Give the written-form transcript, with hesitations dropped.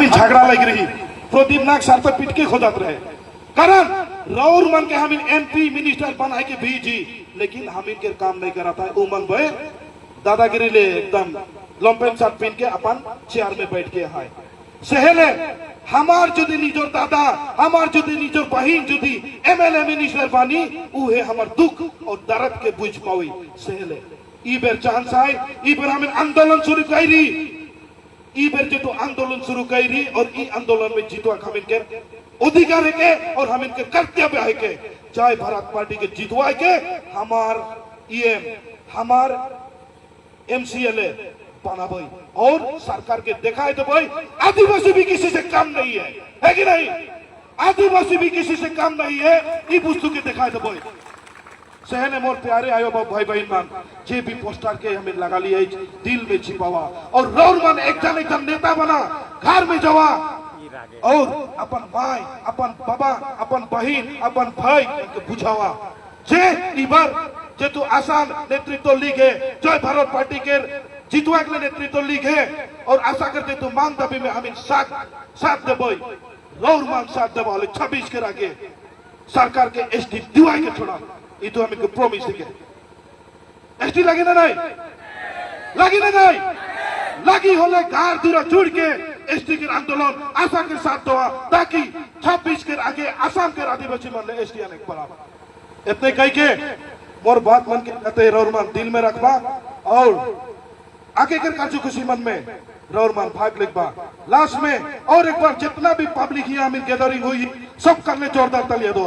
हमें झगड़ा लग रही प्रदीप नाग सर पर पिट के खोदत रहे कारण राउर मन के हमें एमपी मिनिस्टर बनाए के भेजी लेकिन हम इनके काम नहीं करा था उमंग भाई दादागिरी ले एकदम लंपेन शर्ट पहन के अपन चेयर में बैठ के आए सहेले हमार जुदी निजोर दादा हमार जुदी निजोर बहिन जुदी एमएलए मिनिस्टर बानी उहे हमार दुख और दर्द के बुझ पावी सहेले ई बेर चांस आए ई बेर हमें आंदोलन शुरू करी ई बेर जो आंदोलन शुरू करी और ई आंदोलन में जीतवा हम इनके अधिकार है के और हम इनके कर्तव्य है के जय भारत पार्टी के जीतवा के हमार ईएम हमार एमसीएलए बना भाई और सरकार के दिखाए तो भाई आदिवासी भी किसी से कम नहीं है कि नहीं आदिवासी भी किसी से कम नहीं है ये वस्तु के दिखाए तो भाई सहने मोर प्यारे आयो भाई बहन मान जे भी पोस्टर के हमें लगा लिया दिल में छिपावा और रौर मन एक जन नेता बना घर में जावा और अपन भाई अपन बाबा अपन बहन अपन भाई के बुझावा जे इबार जे तू आसान नेतृत्व लीग है जय भारत पार्टी के जीतवा के नेतृत्व लीग है और आशा करते तो मांग दबी में हमें साथ देबो रौर मांग साथ देबो 26 के आगे सरकार के एसटी दिवाई के छोड़ा ये तो हमें प्रॉमिस है एसटी लगे ना नहीं लगी ना नहीं लगी होले घर दूरा जुड़ के एसटी के आंदोलन आशा के साथ दवा ताकि 26 के आगे आसाम के आदिवासी मन ले एसटी आने बराबर इतने कह के मोर बात मन के कहते रौरमान दिल में रखबा और आगे कर काजू खुशी मन में रौरमान भाग लिखबा लास्ट में और एक बार जितना भी पब्लिक यहाँ में गैदरिंग हुई सब करने जोरदार तालियां दो